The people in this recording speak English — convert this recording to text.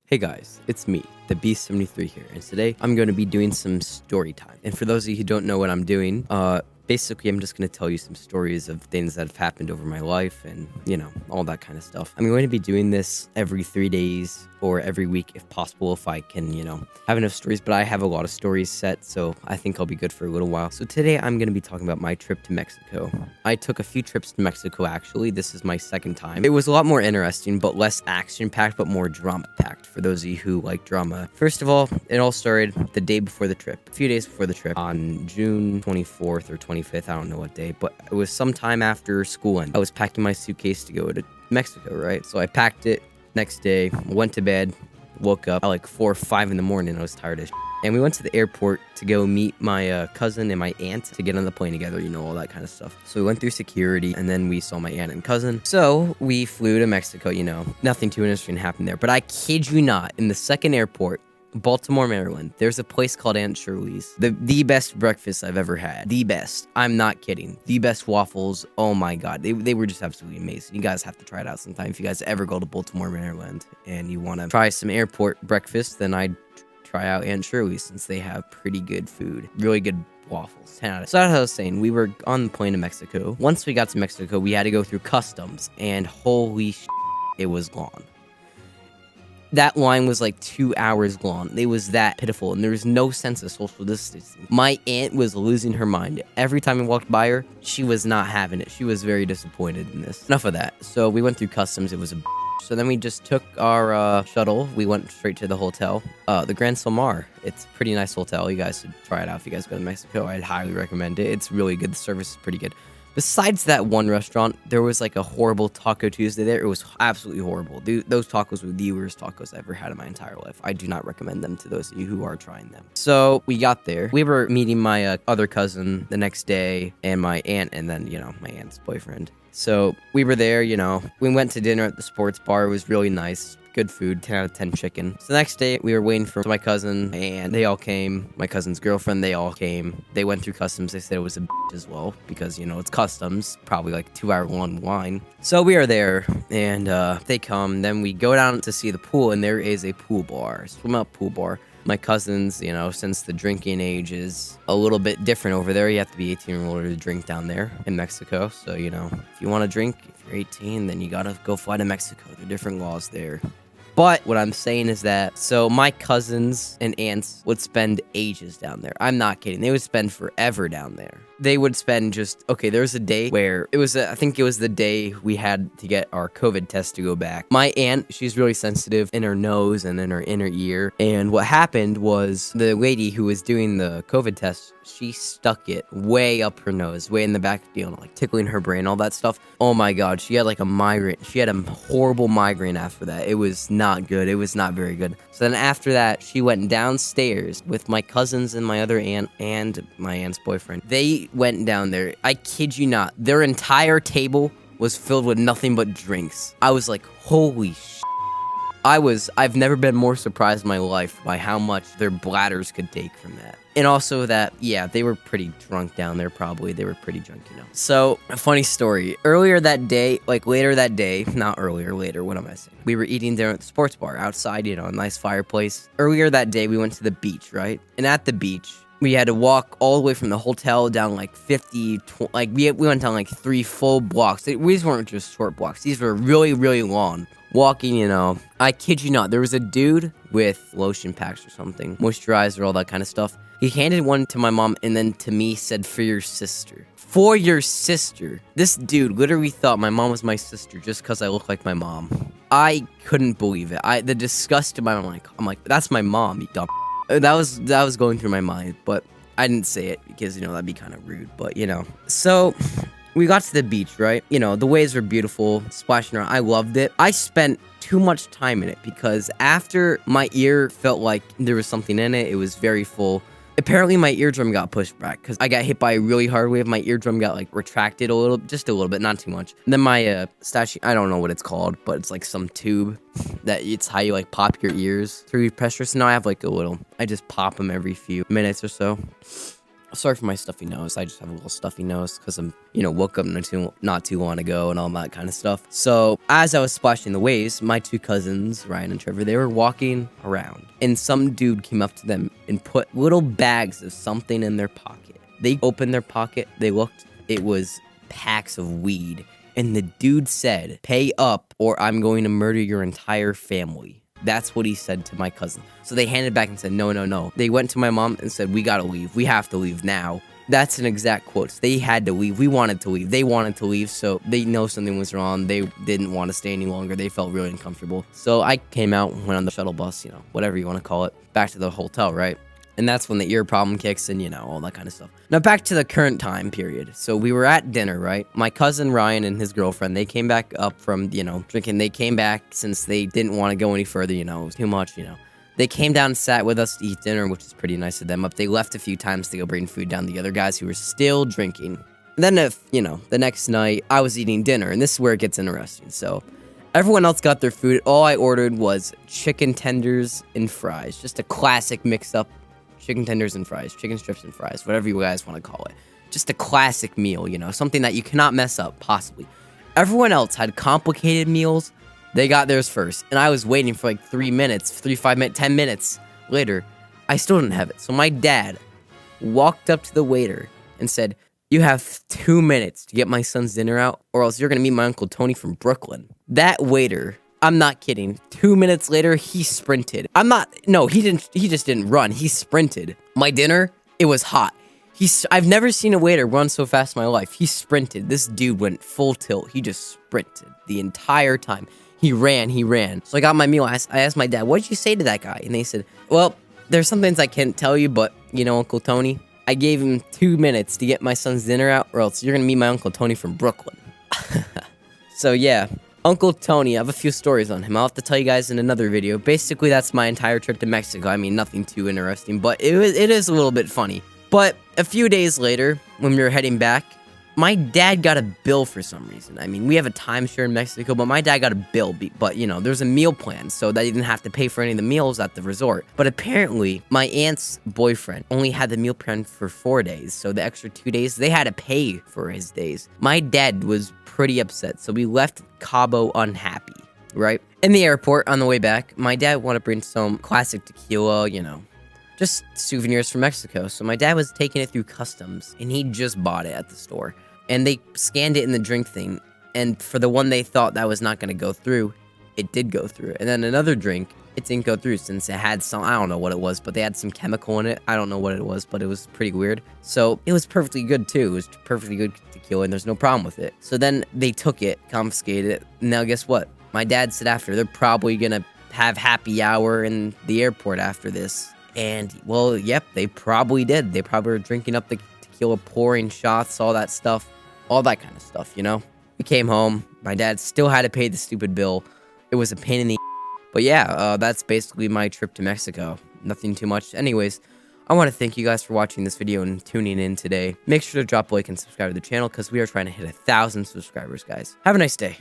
Hey guys, it's me, the Beast73 here, and today I'm going to be doing some story time. And for those of you who don't know what I'm doing, basically I'm just going to tell you some stories of things that have happened over my life and, all that kind of stuff. I'm going to be doing this every 3 days or every week if possible, if I can, have enough stories, but I have a lot of stories set, so I think I'll be good for a little while. So today I'm going to be talking about my trip to Mexico. I took a few trips to Mexico, actually. This is my second time. It was a lot more interesting, but less action-packed, but more drama-packed for those of you who like drama. First of all, it all started the day before the trip, a few days before the trip, on June 24th or 25th, I don't know what day, but it was sometime after school ended. I was packing my suitcase to go to Mexico, right? So I packed it. Next day, went to bed, woke up at like 4 or 5 in the morning. I was tired as shit. And we went to the airport to go meet my cousin and my aunt to get on the plane together, all that kind of stuff. So we went through security, and then we saw my aunt and cousin. So we flew to Mexico, nothing too interesting happened there. But I kid you not, in the second airport, Baltimore, Maryland, there's a place called Aunt Shirley's. The best breakfast I've ever had. The best. I'm not kidding. The best waffles. Oh my god. They were just absolutely amazing. You guys have to try it out sometime. If you guys ever go to Baltimore, Maryland, and you want to try some airport breakfast, then I'd try out Aunt Shirley's since they have pretty good food. Really good waffles. 10 out of 10. So as I was saying, we were on the plane to Mexico. Once we got to Mexico, we had to go through customs, and holy shit, it was long. That line was like 2 hours long. It was that pitiful, and there was no sense of social distancing. My aunt was losing her mind. Every time we walked by her, she was not having it. She was very disappointed in this. Enough of that. So we went through customs. It was a So then we just took our shuttle. We went straight to the hotel, the Grand Silmar. It's a pretty nice hotel. You guys should try it out if you guys go to Mexico. I'd highly recommend it. It's really good. The service is pretty good. Besides that one restaurant, there was like a horrible Taco Tuesday there. It was absolutely horrible. Those tacos were the worst tacos I ever had in my entire life. I do not recommend them to those of you who are trying them. So we got there. We were meeting my other cousin the next day, and my aunt, and then, my aunt's boyfriend. So we were there, we went to dinner at the sports bar. It was really nice. Good food, 10 out of 10 chicken. So the next day, we were waiting for my cousin, and they all came. My cousin's girlfriend, they all came. They went through customs. They said it was a bitch as well, because, it's customs, probably like 2-hour long line. So we are there, and they come. Then we go down to see the pool, and there is a pool bar, swim up pool bar. My cousins, since the drinking age is a little bit different over there, you have to be 18 or older to drink down there in Mexico. So, if you want to drink, if you're 18, then you got to go fly to Mexico. There are different laws there. But what I'm saying is that, so my cousins and aunts would spend ages down there. I'm not kidding. They would spend forever down there. They would spend there was a day where I think it was the day we had to get our COVID test to go back. My aunt, she's really sensitive in her nose and in her inner ear. And what happened was the lady who was doing the COVID test, she stuck it way up her nose, way in the back, like tickling her brain, all that stuff. Oh my god, she had like a migraine. She had a horrible migraine after that. It was not good. It was not very good. So then after that, she went downstairs with my cousins and my other aunt and my aunt's boyfriend. They went down there. I kid you not. Their entire table was filled with nothing but drinks. I was like, holy shit. I've never been more surprised in my life by how much their bladders could take from that. And also that, they were pretty drunk down there, probably. They were pretty drunk, So, a funny story. Later that day, not earlier, later, what am I saying? We were eating dinner at the sports bar outside, a nice fireplace. Earlier that day, we went to the beach, right? And at the beach, we had to walk all the way from the hotel down like 50, we went down like 3 full blocks. These weren't just short blocks. These were really, really long. Walking, I kid you not, there was a dude with lotion packs or something, moisturizer, all that kind of stuff. He handed one to my mom and then to me said, "For your sister." For your sister. This dude literally thought my mom was my sister just because I look like my mom. I couldn't believe it. The disgust in my mind, I'm like, that's my mom, you dumb. That was going through my mind, but I didn't say it because, that'd be kind of rude, but, So, we got to the beach, right? The waves were beautiful, splashing around. I loved it. I spent too much time in it because after my ear felt like there was something in it, it was very full. Apparently, my eardrum got pushed back because I got hit by a really hard wave. My eardrum got, retracted just a little bit, not too much. And then my statue, I don't know what it's called, but it's, some tube that it's how you, pop your ears through pressure. So now I have, I just pop them every few minutes or so. Sorry for my stuffy nose. I just have a little stuffy nose because I'm, woke up not too long ago and all that kind of stuff. So as I was splashing the waves, my two cousins, Ryan and Trevor, they were walking around, and some dude came up to them and put little bags of something in their pocket. They opened their pocket. They looked. It was packs of weed. And the dude said, "Pay up or I'm going to murder your entire family." That's what he said to my cousin. So they handed back and said, "No, no, no." They went to my mom and said, "We gotta leave. We have to leave now." That's an exact quote. They had to leave. We wanted to leave. They wanted to leave, so they know something was wrong. They didn't want to stay any longer. They felt really uncomfortable. So I came out, went on the shuttle bus, whatever you want to call it, back to the hotel, right? And that's when the ear problem kicks and, all that kind of stuff. Now, back to the current time period. So we were at dinner, right? My cousin Ryan and his girlfriend, they came back up from, drinking. They came back since they didn't want to go any further, it was too much, They came down and sat with us to eat dinner, which is pretty nice of them. They left a few times to go bring food down to the other guys who were still drinking. And then, the next night, I was eating dinner, and this is where it gets interesting. So everyone else got their food. All I ordered was chicken tenders and fries. Just a classic mix-up. Chicken tenders and fries, chicken strips and fries, whatever you guys want to call it. Just a classic meal, something that you cannot mess up, possibly. Everyone else had complicated meals. They got theirs first, and I was waiting for like 3 minutes, 5 minutes, 10 minutes later. I still didn't have it. So my dad walked up to the waiter and said, "You have 2 minutes to get my son's dinner out, or else you're going to meet my Uncle Tony from Brooklyn." That waiter, I'm not kidding. 2 minutes later, he sprinted. He just didn't run. He sprinted. My dinner, it was hot. I've never seen a waiter run so fast in my life. He sprinted. This dude went full tilt. He just sprinted the entire time. He ran. So I got my meal. I asked my dad, "What did you say to that guy?" And they said, "Well, there's some things I can't tell you, but, Uncle Tony, I gave him 2 minutes to get my son's dinner out, or else you're going to meet my Uncle Tony from Brooklyn." So, yeah. Uncle Tony, I have a few stories on him. I'll have to tell you guys in another video. Basically, that's my entire trip to Mexico. I mean, nothing too interesting, but it is a little bit funny. But a few days later, when we were heading back, my dad got a bill for some reason. I mean, we have a timeshare in Mexico, but my dad got a bill. But, there's a meal plan, so that he didn't have to pay for any of the meals at the resort. But apparently, my aunt's boyfriend only had the meal plan for 4 days, so the extra 2 days, they had to pay for his days. My dad was pretty upset, so we left Cabo unhappy, right? In the airport, on the way back, my dad wanted to bring some classic tequila, just souvenirs from Mexico. So my dad was taking it through customs, and he just bought it at the store. And they scanned it in the drink thing, and for the one they thought that was not going to go through, it did go through. And then another drink, it didn't go through since it had some, I don't know what it was, but they had some chemical in it. I don't know what it was, but it was pretty weird. So it was perfectly good too. It was perfectly good tequila, and there's no problem with it. So then they took it, confiscated it. Now guess what? My dad said after, they're probably going to have happy hour in the airport after this. And, well, yep, they probably did. They probably were drinking up the tequila, pouring shots, all that stuff. All that kind of stuff, We came home. My dad still had to pay the stupid bill. It was a pain in the But yeah, that's basically my trip to Mexico. Nothing too much. Anyways, I want to thank you guys for watching this video and tuning in today. Make sure to drop a like and subscribe to the channel because we are trying to hit 1,000 subscribers, guys. Have a nice day.